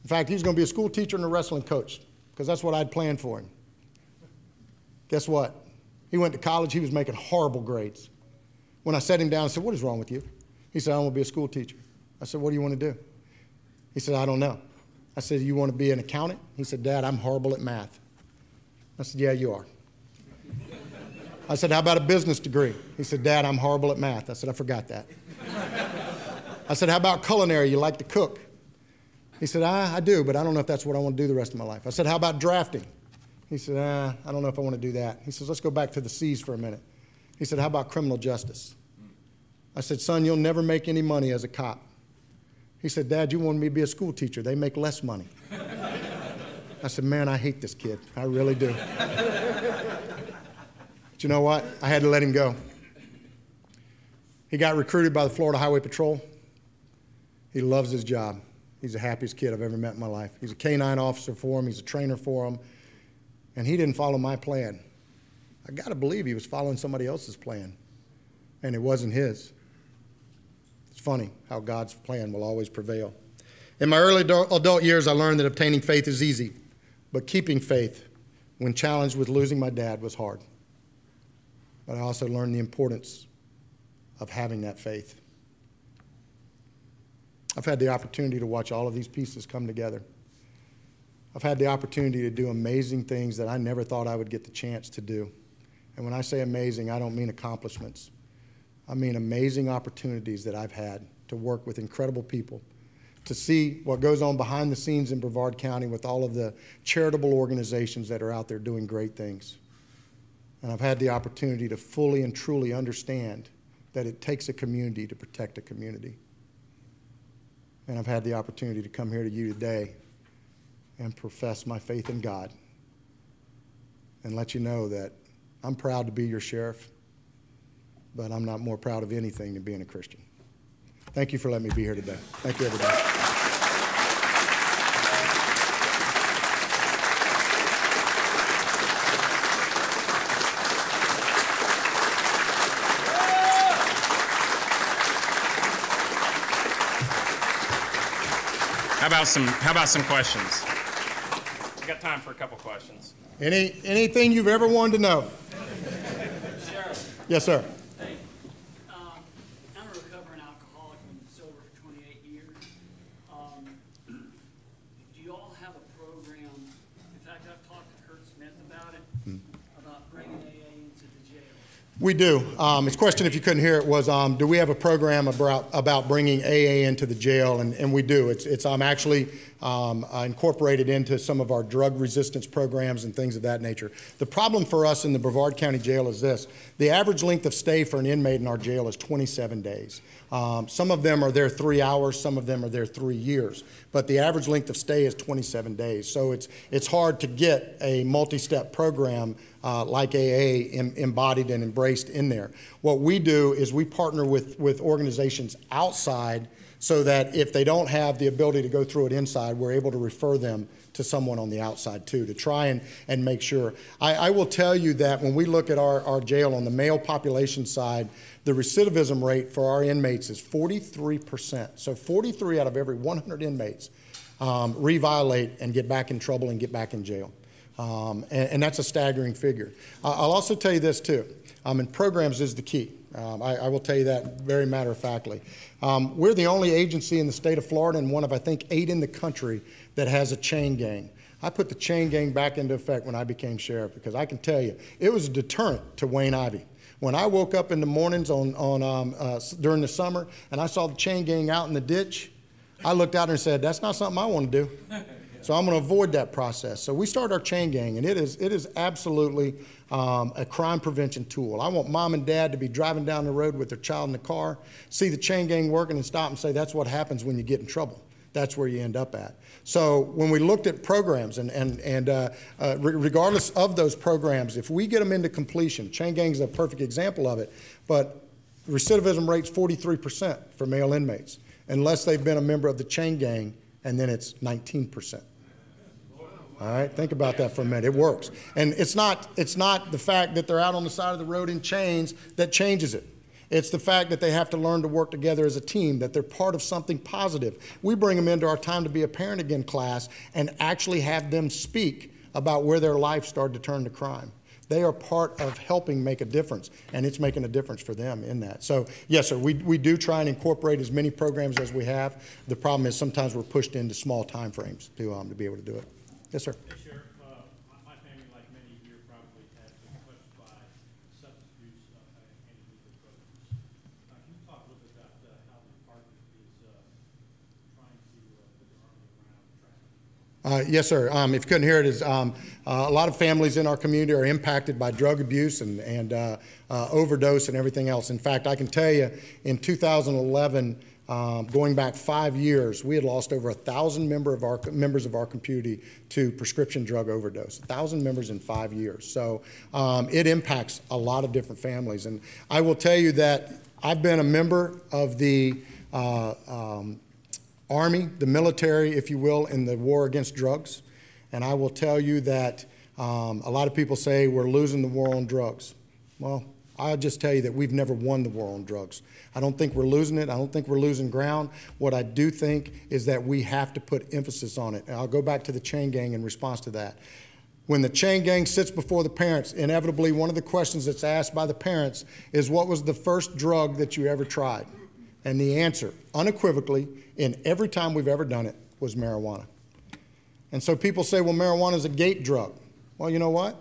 In fact, he was going to be a school teacher and a wrestling coach because that's what I'd planned for him. Guess what? He went to college. He was making horrible grades. When I sat him down, I said, "What is wrong with you?" He said, "I want to be a school teacher." I said, "What do you want to do?" He said, "I don't know." I said, "You want to be an accountant?" He said, "Dad, I'm horrible at math." I said, "Yeah, you are." I said, "How about a business degree?" He said, "Dad, I'm horrible at math." I said, "I forgot that." I said, "How about culinary? You like to cook?" He said, I do, but I don't know if that's what I want to do the rest of my life." I said, "How about drafting?" He said, I don't know if I want to do that." He says, "Let's go back to the C's for a minute." He said, "How about criminal justice?" I said, "Son, you'll never make any money as a cop." He said, "Dad, you wanted me to be a school teacher. They make less money." I said, "Man, I hate this kid. I really do." But you know what? I had to let him go. He got recruited by the Florida Highway Patrol. He loves his job. He's the happiest kid I've ever met in my life. He's a K-9 officer for him. He's a trainer for him. And he didn't follow my plan. I got to believe he was following somebody else's plan, and it wasn't his. It's funny how God's plan will always prevail. In my early adult years, I learned that obtaining faith is easy, but keeping faith when challenged with losing my dad was hard. But I also learned the importance of having that faith. I've had the opportunity to watch all of these pieces come together. I've had the opportunity to do amazing things that I never thought I would get the chance to do. And when I say amazing, I don't mean accomplishments. I mean amazing opportunities that I've had to work with incredible people, to see what goes on behind the scenes in Brevard County with all of the charitable organizations that are out there doing great things. And I've had the opportunity to fully and truly understand that it takes a community to protect a community. And I've had the opportunity to come here to you today and profess my faith in God and let you know that I'm proud to be your sheriff, but I'm not more proud of anything than being a Christian. Thank you for letting me be here today. Thank you, everybody.
How about some questions? We got time for a couple questions.
Anything you've ever wanted to know?
Sheriff.
Yes, sir.
Hey, I'm a recovering alcoholic and sober for 28 years. Do you all have a program? In fact, I've talked to Kurt Smith about it, about bringing AA into the jail.
We do. His question, if you couldn't hear it, was do we have a program about bringing AA into the jail? And we do. It's actually incorporated into some of our drug resistance programs and things of that nature. The problem for us in the Brevard County Jail is this. The average length of stay for an inmate in our jail is 27 days. Some of them are there 3 hours, some of them are there 3 years. But the average length of stay is 27 days. So it's hard to get a multi-step program like AA embodied and embraced in there. What we do is we partner with organizations outside so that if they don't have the ability to go through it inside, we're able to refer them to someone on the outside too, to try and make sure. I will tell you that when we look at our jail on the male population side, the recidivism rate for our inmates is 43%. So 43 out of every 100 inmates reviolate and get back in trouble and get back in jail. And that's a staggering figure. I'll also tell you this too, and programs is the key. I will tell you that very matter-of-factly. We're the only agency in the state of Florida and one of, I think, 8 in the country that has a chain gang. I put the chain gang back into effect when I became sheriff because I can tell you, it was a deterrent to Wayne Ivey. When I woke up in the mornings during the summer and I saw the chain gang out in the ditch, I looked out and said, that's not something I want to do. So I'm going to avoid that process. So we started our chain gang, and it is absolutely a crime prevention tool. I want mom and dad to be driving down the road with their child in the car, see the chain gang working and stop and say, that's what happens when you get in trouble. That's where you end up at. So when we looked at programs, regardless of those programs, if we get them into completion, chain gang is a perfect example of it, but recidivism rate's 43% for male inmates, unless they've been a member of the chain gang, and then it's 19%. All right, think about that for a minute. It works. And it's not the fact that they're out on the side of the road in chains that changes it. It's the fact that they have to learn to work together as a team, that they're part of something positive. We bring them into our Time to Be a Parent Again class and actually have them speak about where their life started to turn to crime. They are part of helping make a difference, and it's making a difference for them in that. So, yes, sir, we do try and incorporate as many programs as we have. The problem is sometimes we're pushed into small time frames to be able to do it. Yes, sir.
Hey, Sheriff, my family, like many here, probably has been touched by substance abuse and illegal programs. Can you talk a little bit about how the department is trying to put their arms around trafficking?
Yes, sir. If you couldn't hear it, a lot of families in our community are impacted by drug abuse and overdose and everything else. In fact, I can tell you in 2011, going back 5 years, we had lost over 1,000 members of our community to prescription drug overdose. 1,000 members in 5 years. So it impacts a lot of different families. And I will tell you that I've been a member of the Army, the military, if you will, in the war against drugs. And I will tell you that a lot of people say we're losing the war on drugs. Well, I'll just tell you that we've never won the war on drugs. I don't think we're losing it. I don't think we're losing ground. What I do think is that we have to put emphasis on it. And I'll go back to the chain gang in response to that. When the chain gang sits before the parents, inevitably one of the questions that's asked by the parents is, what was the first drug that you ever tried? And the answer, unequivocally, in every time we've ever done it, was marijuana. And so people say, well, marijuana is a gate drug. Well, you know what?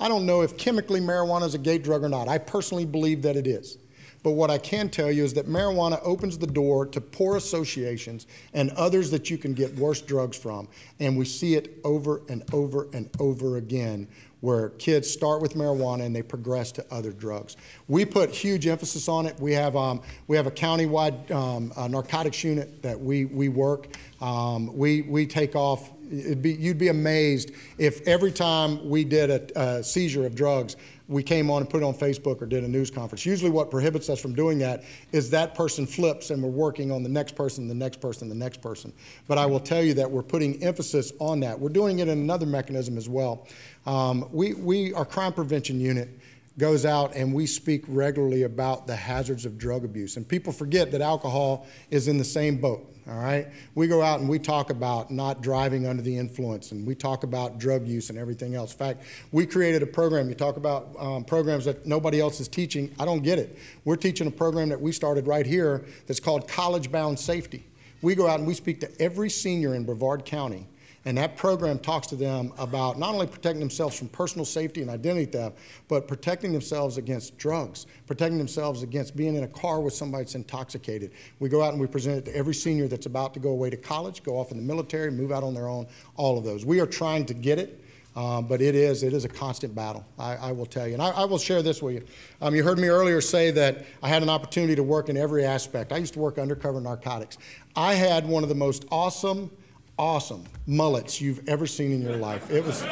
I don't know if chemically marijuana is a gate drug or not. I personally believe that it is. But what I can tell you is that marijuana opens the door to poor associations and others that you can get worse drugs from. And we see it over and over and over again, where kids start with marijuana and they progress to other drugs. We put huge emphasis on it. We have a countywide narcotics unit that we work. We take off. You'd be amazed if every time we did a seizure of drugs, we came on and put it on Facebook or did a news conference. Usually what prohibits us from doing that is that person flips and we're working on the next person, the next person, the next person. But I will tell you that we're putting emphasis on that. We're doing it in another mechanism as well. Our crime prevention unit goes out and we speak regularly about the hazards of drug abuse. And people forget that alcohol is in the same boat. All right, we go out and we talk about not driving under the influence, and we talk about drug use and everything else. In fact, we created a program. You talk about programs that nobody else is teaching. I don't get it. We're teaching a program that we started right here that's called College Bound Safety. We go out and we speak to every senior in Brevard County, And that program talks to them about not only protecting themselves from personal safety and identity theft, but protecting themselves against drugs, protecting themselves against being in a car with somebody that's intoxicated. We go out and we present it to every senior that's about to go away to college, go off in the military, move out on their own, all of those. We are trying to get it. But it is a constant battle, I will tell you. And I will share this with you. You heard me earlier say that I had an opportunity to work in every aspect. I used to work undercover narcotics. I had one of the most awesome mullets you've ever seen in your life. It was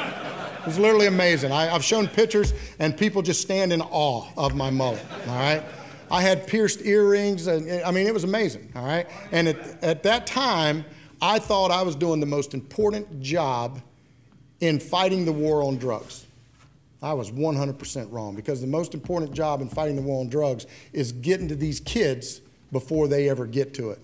literally amazing. I've shown pictures, and people just stand in awe of my mullet, all right? I had pierced earrings, and I mean, it was amazing, all right? And at that time, I thought I was doing the most important job in fighting the war on drugs. I was 100% wrong, because the most important job in fighting the war on drugs is getting to these kids before they ever get to it.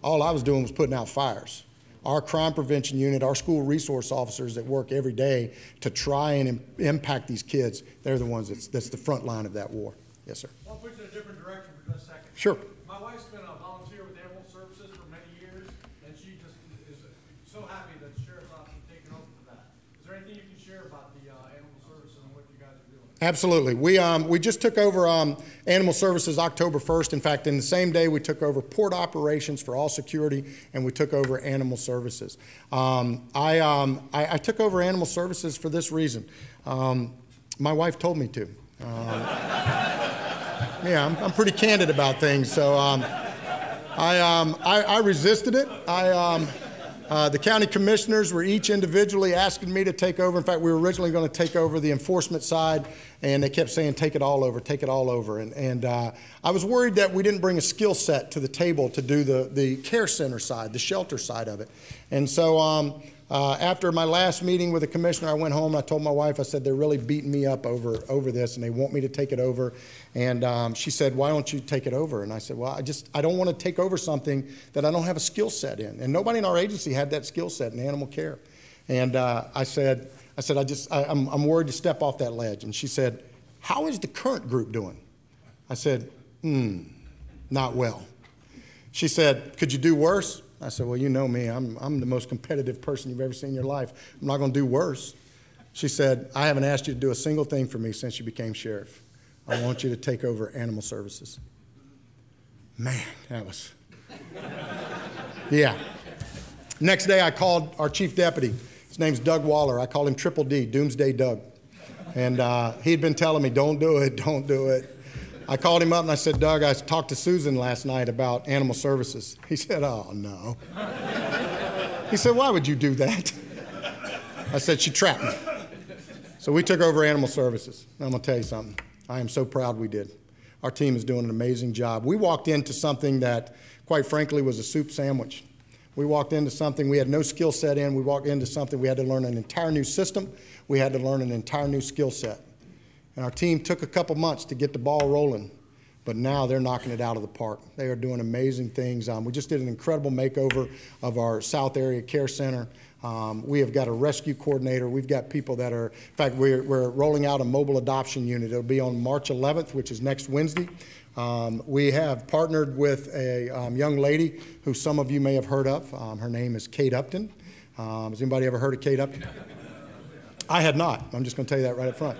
All I was doing was putting out fires. Our crime prevention unit, our school resource officers that work every day to try and impact these kids, they're the ones that's the front line of that war. Yes, sir.
I'll put you in a different direction for just a second.
Sure.
My wife's been a volunteer with Animal Services for many years, and she just is so happy that the Sheriff's Office has taken over for that. Is there anything you can share about the Animal Services and what you guys are doing?
Absolutely. We just took over Animal Services October 1st. In fact, in the same day, we took over port operations for all security, and we took over Animal Services. I took over Animal Services for this reason. My wife told me to. Yeah, I'm pretty candid about things. So I resisted it. The county commissioners were each individually asking me to take over. In fact, we were originally going to take over the enforcement side, and they kept saying, take it all over, take it all over. And I was worried that we didn't bring a skill set to the table to do the care center side, the shelter side of it. And so after my last meeting with the commissioner, I went home and I told my wife, I said, they're really beating me up over this, and they want me to take it over. And she said, why don't you take it over? And I said, well, I don't want to take over something that I don't have a skill set in. And nobody in our agency had that skill set in animal care. And I said, I'm worried to step off that ledge. And she said, how is the current group doing? I said, not well. She said, could you do worse? I said, well, you know me. I'm the most competitive person you've ever seen in your life. I'm not going to do worse. She said, I haven't asked you to do a single thing for me since you became sheriff. I want you to take over Animal Services. Man, that was, yeah. Next day, I called our chief deputy. His name's Doug Waller. I called him Triple D, Doomsday Doug. And he'd been telling me, don't do it, don't do it. I called him up and I said, Doug, I talked to Susan last night about Animal Services. He said, oh, no. He said, why would you do that? I said, she trapped me. So we took over Animal Services. And I'm going to tell you something. I am so proud we did. Our team is doing an amazing job. We walked into something that, quite frankly, was a soup sandwich. We walked into something we had no skill set in. We walked into something we had to learn an entire new system. We had to learn an entire new skill set. And our team took a couple months to get the ball rolling, but now they're knocking it out of the park. They are doing amazing things. We just did an incredible makeover of our South Area Care Center. We have got a rescue coordinator. We've got people that are, in fact, we're rolling out a mobile adoption unit. It'll be on March 11th, which is next Wednesday. We have partnered with a young lady who some of you may have heard of. Her name is Kate Upton. Has anybody ever heard of Kate Upton? I had not. I'm just going to tell you that right up front.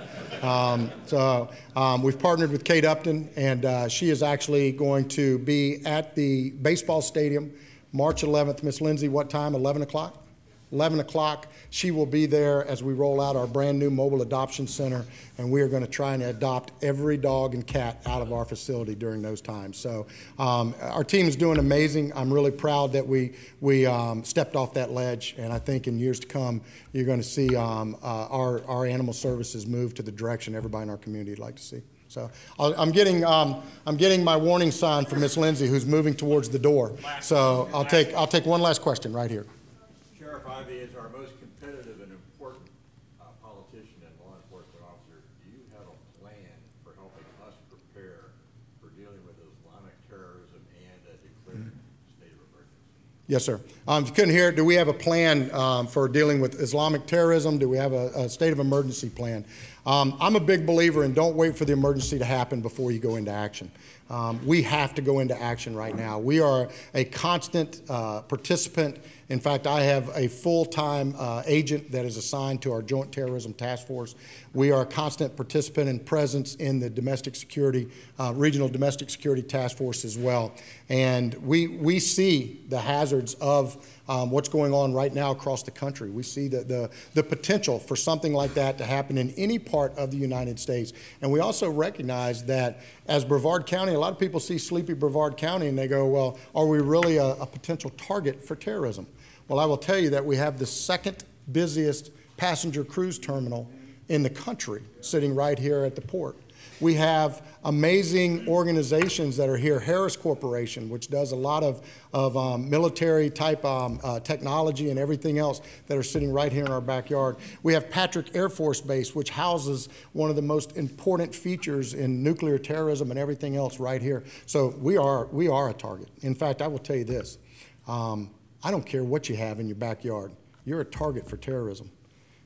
We've partnered with Kate Upton, and she is actually going to be at the baseball stadium March 11th. Miss Lindsay, what time? 11 o'clock? 11 o'clock. She will be there as we roll out our brand new mobile adoption center, and we are going to try and adopt every dog and cat out of our facility during those times. So our team is doing amazing. I'm really proud that we stepped off that ledge, and I think in years to come, you're going to see our animal services move to the direction everybody in our community would like to see. So I'm getting my warning sign from Miss Lindsay, who's moving towards the door. So I'll take one last question right here.
Sheriff Ivey is our most competitive and important politician and law enforcement officer. Do you have a plan for helping us prepare for dealing with Islamic terrorism and a declared state of emergency?
Yes, sir. If you couldn't hear it, do we have a plan for dealing with Islamic terrorism? Do we have a state of emergency plan? I'm a big believer in don't wait for the emergency to happen before you go into action. we have to go into action right now. We are a constant participant. In fact, I have a full-time agent that is assigned to our Joint Terrorism Task Force. We are a constant participant and presence in the domestic security, Regional Domestic Security Task Force as well. And we see the hazards of what's going on right now across the country. We see the potential for something like that to happen in any part of the United States. And we also recognize that as Brevard County, a lot of people see sleepy Brevard County and they go, well, are we really a potential target for terrorism? Well, I will tell you that we have the second busiest passenger cruise terminal in the country sitting right here at the port. We have amazing organizations that are here. Harris Corporation, which does a lot of military type technology and everything else that are sitting right here in our backyard. We have Patrick Air Force Base, which houses one of the most important features in nuclear terrorism and everything else right here. So we are a target. In fact, I will tell you this. I don't care what you have in your backyard. You're a target for terrorism.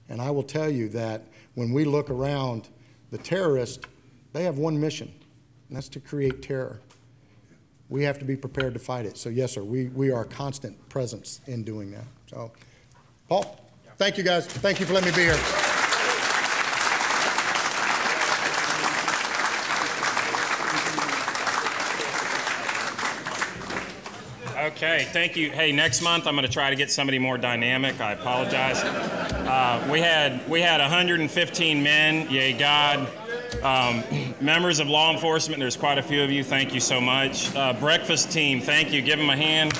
And I will tell you that when we look around, the terrorists, they have one mission, and that's to create terror. We have to be prepared to fight it. So yes, sir, we are a constant presence in doing that. So, Paul, thank you guys. Thank you for letting me be here.
Okay, thank you. Hey, next month I'm going to try to get somebody more dynamic. I apologize. We had 115 men, yay God. Members of law enforcement, there's quite a few of you. Thank you so much. Breakfast team, thank you. Give them a hand.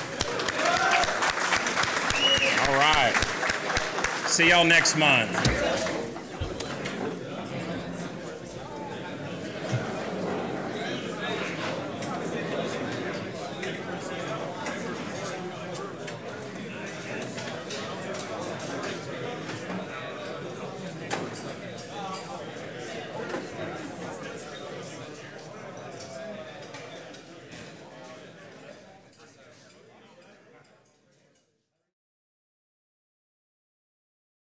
All right. See y'all next month.